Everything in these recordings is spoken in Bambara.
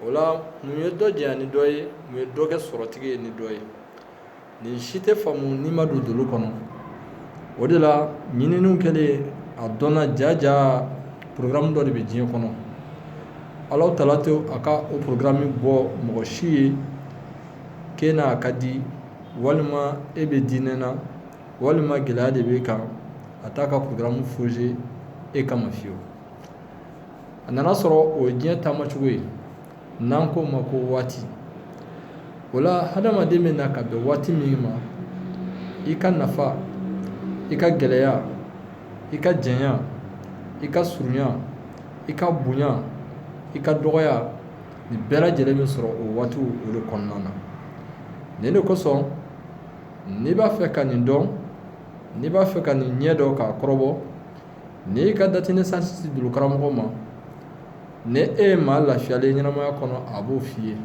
O la mun ye dɔ janya ni dɔ ye, mun ye dɔ kɛ sɔrɔtigi ye ni dɔ ye. Nin si tɛ faamu n'i ma don dolo kɔnɔ. O de la ɲininiw kɛlen a dɔnna jaja programme dɔ de bɛ diɲɛ kɔnɔ. Alahu Taala tɛ a ka o programme bɔ mɔgɔ si ye k'e n'a ka di, walima e bɛ diinɛ na, walima gɛlɛya de b'e kan, a t'a ka programme forger e kama fiyewu. A nana sɔrɔ o ye diɲɛ taamacogo ye, n'an ko ma ko waati. O la hadamaden bɛ na ka bɛn waati min ma, i ka nafa, i ka gɛlɛya, i ka janya, i ka surunya, i ka bonya, i ka dɔgɔya, nin bɛɛ lajɛlen bɛ sɔrɔ o waatiw o de kɔnɔna na. Nin de kosɔn n'i b'a fɛ ka nin dɔn, n'i b'a fɛ ka nin ɲɛ dɔn k'a kɔrɔbɔ, n'i y'i ka date de naissance di karamɔgɔ ma, ni e ye maa lafiyalen ɲɛnamaya kɔnɔ a b'o f'i ye.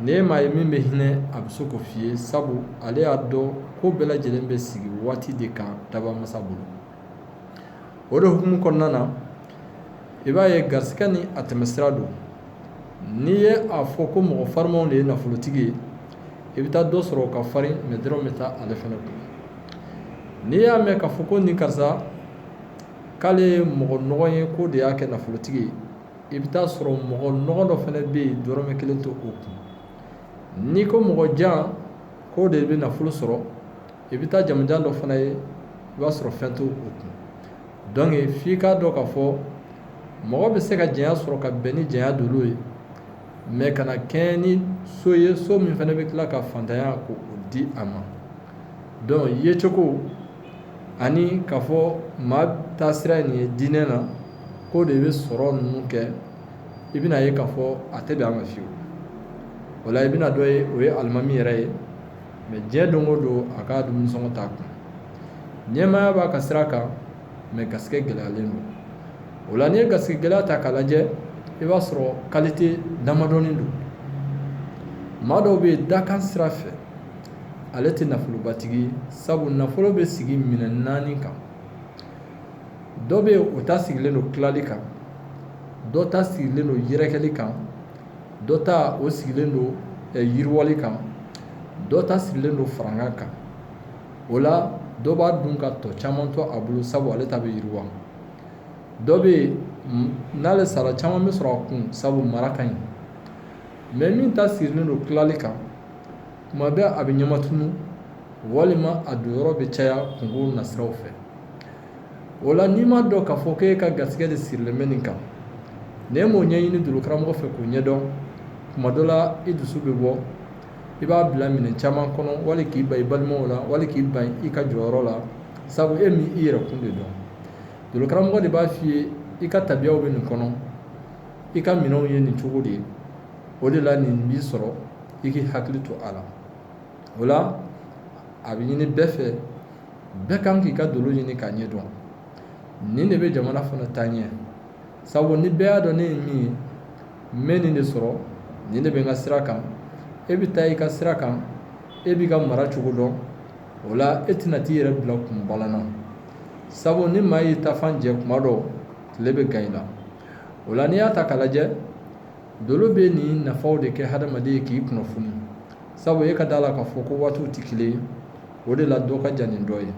Ni e maa ye min bɛ hinɛ a bɛ se k'o f'i ye, sabu ale y'a dɔn ko bɛɛ lajɛlen bɛ sigi waati de kan daba masa bolo. O de hukumu kɔnɔna na i b'a ye garisɛgɛ ni a tɛmɛsira don. N'i ye a fɔ ko mɔgɔ farimanw de ye nafolotigi ye, i bɛ taa dɔ sɔrɔ o ka farin mais dɔrɔn bɛ taa ale fana kun. N'i y'a mɛn k'a fɔ ko nin karisa k'ale ye mɔgɔ nɔgɔ ye ko de y'a kɛ nafolotigi ye, i bɛ taa sɔrɔ mɔgɔ nɔgɔ dɔ fana bɛ yen dɔrɔmɛ kelen to o kun. N'i ko mɔgɔ jan k'o de bɛ nafolo sɔrɔ, i bɛ taa jamujan dɔ fana ye, i b'a sɔrɔ fɛn to o kun. Donc f'i k'a dɔn k'a fɔ mɔgɔ bɛ se ka janya sɔrɔ ka bɛn ni janya dolo ye, mais kana kɛɲɛ ni so ye, so min fana bɛ tila ka fantanya k'o di a ma. Donc yecogo ani k'a fɔ maa taasira ye nin ye diinɛ na, k'o de bɛ sɔrɔ ninnu kɛ, i bɛna ye k'a fɔ a tɛ bɛn a ma fiyewu. O la i bɛna dɔ ye o ye alimami yɛrɛ ye, mais diɲɛ don o don a ka dumuni sɔngɔ t'a kun. Ɲɛmaaya b'a ka sira kan, mais garisɛgɛ gɛlɛyalen don. O la n'i ye garisɛgɛ gɛlɛya ta k'a lajɛ, i b'a sɔrɔ qualité damadɔnin don. Maa dɔw bɛ yen dakan sira fɛ, ale tɛ nafolobatigi ye, sabu nafolo bɛ sigi minɛ 4 kan. Dɔ bɛ yen o ta sigilen don tilali kan, dɔ ta sigilen don yɛrɛkɛli kan, dɔ ta o sigilen don yiriwali kan, dɔ ta sigilen don faranga kan. O la dɔ b'a dun ka tɔ caman to a bolo, sabu ale ta bɛ yiriwa. Dɔ bɛ yen n'ale sara caman bɛ sɔrɔ a kun, sabu mara ka ɲi. Mais min ta sigilen don tilali kan, tuma bɛɛ a bɛ ɲamatunu, walima a don yɔrɔ bɛ caya kungo nasiraw fɛ. O la n'i ma dɔn k'a fɔ k'e ka garisɛgɛ de sirilen bɛ nin kan, n'e m'o ɲɛɲini dolo karamɔgɔ fɛ k'o ɲɛdɔn, tuma dɔ la i dusu bɛ bɔ, i b'a bila minɛn caman kɔnɔ, wali k'i ban i balimaw la, wali k'i ban i ka jɔyɔrɔ la, sabu e min i yɛrɛ kun de dɔn. Dolo karamɔgɔ de b'a f'i ye i ka tabiyaw bɛ nin kɔnɔ, i ka minɛnw ye nin cogo de ye. O de la nin b'i sɔrɔ, i k'i hakili to a la. O la a bɛ ɲini bɛɛ fɛ, bɛɛ kan k'i ka dolo ɲini k'a ɲɛdɔn. Nin de bɛ jamana fana taa ɲɛ, sabu ni bɛɛ y'a dɔn ne ye min ye, n bɛ nin de sɔrɔ, nin de bɛ n ka sira kan, e bɛ taa i ka sira kan, e b'i ka mara cogo dɔn. O la e tɛna t'i yɛrɛ bila kun balanna, sabu ni maa y'i ta fan jɛ tuma dɔ, tile bɛ gan i la. O la n'i y'a ta k'a lajɛ, dolo bɛ nin nafaw de kɛ hadamaden ye k'i kunnafoni, sabu e ka da la k'a fɔ ko waatiw tɛ kelen ye, o de la dɔ ka jan ni dɔ ye.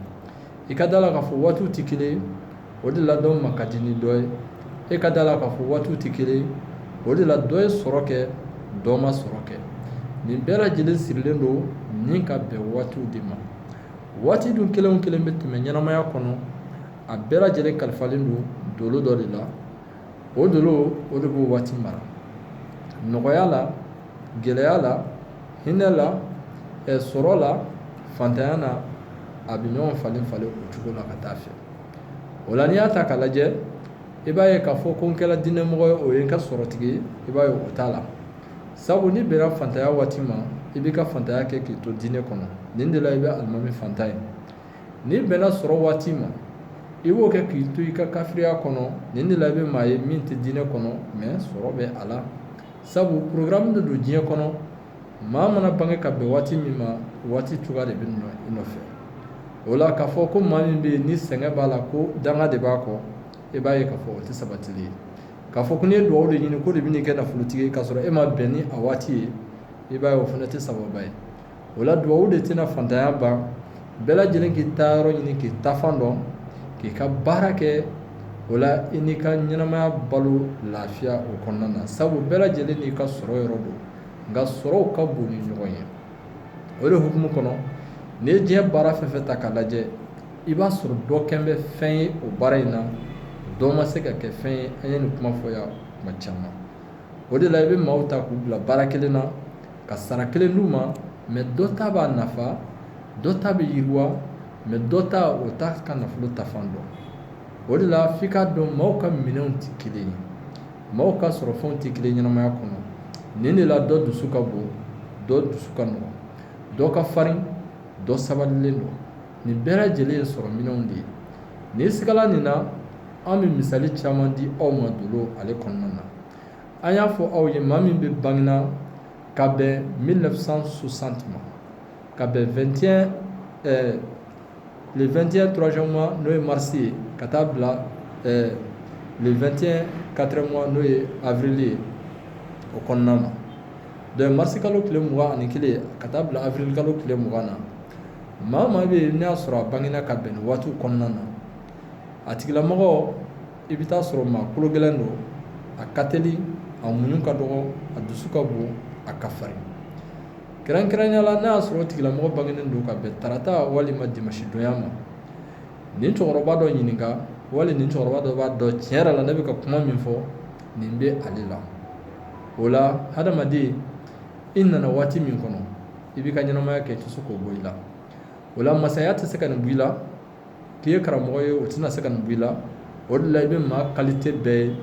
I ka da la k'a fɔ waatiw tɛ kelen ye, o de la dɔ ma ka di ni dɔ ye. E ka da la k'a fɔ waatiw tɛ kelen ye, o de la dɔ ye sɔrɔ kɛ, dɔ ma sɔrɔ kɛ. Nin bɛɛ lajɛlen sirilen don ni ka bɛn waatiw de ma. Waati dun kelen o kelen bɛ tɛmɛ ɲɛnamaya kɔnɔ, a bɛɛ lajɛlen kalifalen don dolo dɔ de la. O dolo o de b'o waati mara. Nɔgɔya la, gɛlɛya la, hinɛ la, sɔrɔ la, fantanya na, a bɛ ɲɔgɔn falen falen o cogo la ka taa fɛ. O la n'i y'a ta k'a lajɛ, i b'a ye k'a fɔ ko n kɛra diinɛmɔgɔ ye, o ye n ka sɔrɔtigi ye, i b'a ye o t'a la. Sabu n'i bɛnna fantanya waati ma, i b'i ka fantanya kɛ k'i to diinɛ kɔnɔ. Nin de la i bɛ alimami fantan ye. N'i bɛnna sɔrɔ waati ma, i b'o kɛ k'i to i ka kafiriya kɔnɔ. Nin de la i bɛ maa ye min tɛ diinɛ kɔnɔ, mais sɔrɔ bɛ a la. Sabu programme de don diɲɛ kɔnɔ, maa mana bange ka bɛn waati min ma, waati cogoya de bɛ i nɔfɛ. O la k'a fɔ ko maa min bɛ yen ni sɛgɛn b'a la ko danga de b'a kɔ, i b'a ye k'a fɔ o tɛ sabatili ye. k'a fɔ ko n'i ye duwawu de ɲini ko de bɛ n'i kɛ nafolotigi ye k'a sɔrɔ e ma bɛn ni a waati ye i b'a ye o fana tɛ sababa ye o la duwawu de tɛna fantanya ban bɛɛ lajɛlen k'i ta yɔrɔ ɲini k'i tafan dɔn k'i ka baara kɛ o la i n'i ka ɲɛnamaya balo lafiya o kɔnɔna na sabu bɛɛ lajɛlen n'i ka sɔrɔ yɔrɔ don nka sɔrɔw ka bon ni ɲɔgɔn ye o de hukumu kɔnɔ n'i ye diɲɛ baara fɛn fɛn ta k'a lajɛ i b'a sɔrɔ dɔ kɛn bɛ fɛn ye o baara in na dɔ ma se ka kɛ fɛn ye an ye nin kuma fɔ yan kuma caman o de la i bɛ maaw ta k'u bila baara kelen na ka sara kelen d'u ma mɛ dɔ ta b'a nafa dɔ ta bɛ yiriwa mɛ dɔ ta o t'a ka nafolo tafan dɔn o de la f'i k'a dɔn maaw ka minɛnw tɛ kelen ye maaw ka sɔrɔfɛnw tɛ kelen ɲɛnamaya kɔnɔ nin de la dɔ dusu ka bon dɔ dusu ka nɔgɔn dɔ ka farin dɔ sabalilen don nin bɛɛ lajɛlen ye sɔrɔ minɛnw de ye n'i sigala nin na an bɛ misali caman di aw ma dolo ale kɔnɔna na an y'a fɔ aw ye maa min bɛ bangena ka bɛn 1960 ma ka bɛn 21 le 21 troisième mois n'o ye mars ye ka taa bila le 21 quatrième mois n'o ye avril ye o kɔnɔna na donc mars kalo tile 21 ka taa bila avril kalo tile 20 na maa maa bɛ yen n'a y'a sɔrɔ a bangena ka bɛn nin waatiw kɔnɔna na a tigilamɔgɔ i bɛ taa sɔrɔ maa kolo gɛlɛn don a ka teli a muɲu ka dɔgɔ a dusu ka bon a ka farin kɛrɛnkɛrɛnnenya la n'a y'a sɔrɔ o tigilamɔgɔ bangenen don ka bɛn tarata walima dimanche donya ma nin cɛkɔrɔba dɔ ɲininka wali nin cɛkɔrɔba dɔ b'a dɔn tiɲɛ yɛrɛ la ne bɛ ka kuma min fɔ nin bɛ ale la o la hadamaden i nana waati min kɔnɔ i b'i ka ɲɛnamaya kɛ i tɛ se k'o bɔ i la o la masaya tɛ se ka nin bɔ i la k'i ye karamɔgɔ ye o tɛna se ka nin bɔ i la o de la i bɛ maa qualité bɛɛ ye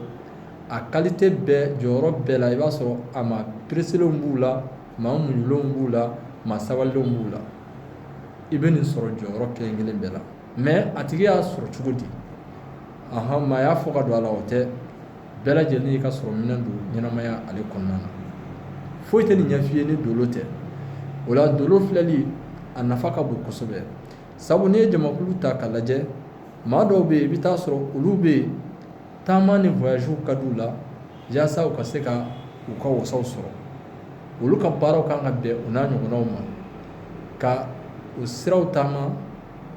a qualité bɛɛ jɔyɔrɔ bɛɛ la i b'a sɔrɔ a maa pereselenw b'u la maa muɲulenw b'u la maa sabalilenw b'u la i bɛ nin sɔrɔ jɔyɔrɔ kelen kelen bɛɛ la mais a tigi y'a sɔrɔ cogo di maa y'a fɔ ka don a la o tɛ bɛɛ lajɛlen y'i ka sɔrɔ minɛn don ɲɛnamaya ale kɔnɔna na foyi tɛ nin ɲɛ f'i ye ni dolo tɛ o la dolo filɛli a nafa ka bon kosɛbɛ sabu n'i ye jamakulu ta k'a lajɛ maa dɔw bɛ yen i bɛ taa sɔrɔ olu bɛ yen taama ni voyagew ka d'u la yaasa u ka se ka u ka wasaw sɔrɔ olu ka baaraw kan ka bɛn u n'a ɲɔgɔnnaw ma ka o siraw taama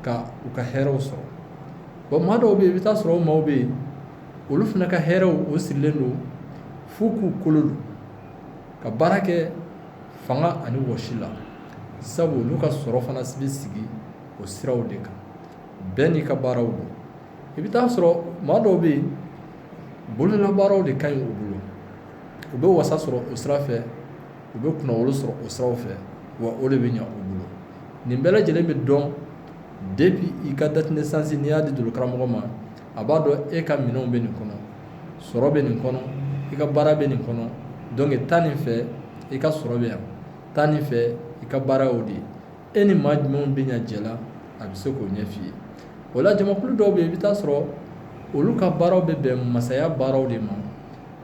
ka u ka hɛrɛw sɔrɔ bon maa dɔw bɛ yen i bɛ taa sɔrɔ o maaw bɛ yen olu fana ka hɛrɛw o sirilen don f'u k'u kolo don ka baara kɛ fanga ani wɔsi la sabu olu ka sɔrɔ fana bɛ sigi o siraw de kan bɛɛ n'i ka baaraw don i bɛ taa sɔrɔ maa dɔw bɛ yen bololabaaraw de ka ɲi u bolo u bɛ wasa sɔrɔ o sira fɛ u bɛ kunnawolo sɔrɔ o siraw fɛ wa o de bɛ ɲɛ u bolo nin bɛɛ lajɛlen bɛ dɔn depuis i ka date naissance n'i y'a di dolo karamɔgɔ ma a b'a dɔn e ka minɛnw bɛ nin kɔnɔ sɔrɔ bɛ nin kɔnɔ i ka baara bɛ nin kɔnɔ donc taa nin fɛ i ka sɔrɔ bɛ yan taa nin fɛ i ka baara y'o de ye e ni maa jumɛnw bɛ ɲɛ jɛ la a bɛ se k'o ɲɛ f'i ye o la jamakulu dɔw bɛ yen i bɛ taa sɔrɔ olu ka baaraw bɛ bɛn masaya baaraw de ma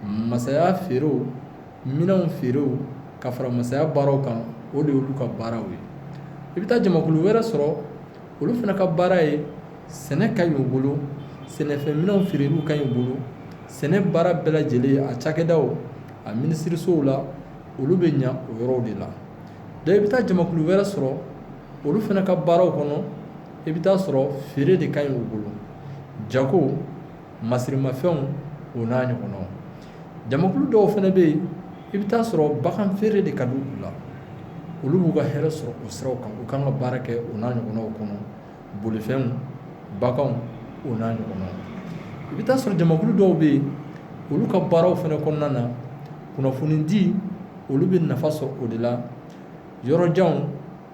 masaya feerew minɛnw feerew ka fara masaya baaraw kan o de y'olu ka baaraw ye i bɛ taa jamakulu wɛrɛ sɔrɔ olu fana ka baara ye sɛnɛ ka ɲi u bolo sɛnɛfɛn minɛnw feereliw ka ɲi u bolo sɛnɛ baara bɛɛ lajɛlen a cakɛdaw a minisirisow la olu bɛ ɲɛ o yɔrɔw de la donc i bɛ taa jamakulu wɛrɛ sɔrɔ olu fana ka baaraw kɔnɔ i bɛ taa sɔrɔ feere de ka ɲi u bolo jago masirimafɛnw o n'a ɲɔgɔnnaw jamakulu dɔw fana bɛ yen i bɛ taa sɔrɔ bagan feere de ka di u la olu b'u ka hɛrɛ sɔrɔ o siraw kan u kan ka baara kɛ o n'a ɲɔgɔnnaw kɔnɔ bolifɛnw baganw o n'a ɲɔgɔnnaw i bɛ taa sɔrɔ jamakulu dɔw bɛ yen olu ka baaraw fana kɔnɔna na kunnafoni di olu bɛ nafa sɔrɔ o de la yɔrɔjanw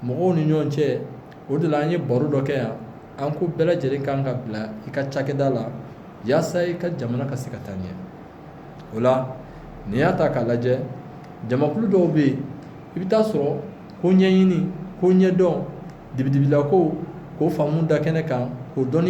mɔgɔw ni ɲɔgɔn cɛ o de la an ye baro dɔ kɛ yan an ko bɛɛ lajɛlen kan ka bila i ka cakɛda la yaasa i ka jamana ka se ka taa ɲɛ o la n'i y'a ta k'a lajɛ jamakulu dɔw bɛ yen i bɛ taa sɔrɔ ko ɲɛɲini ko ɲɛdɔn dibidibilakow k'o faamu da kɛnɛ kan k'o dɔnniya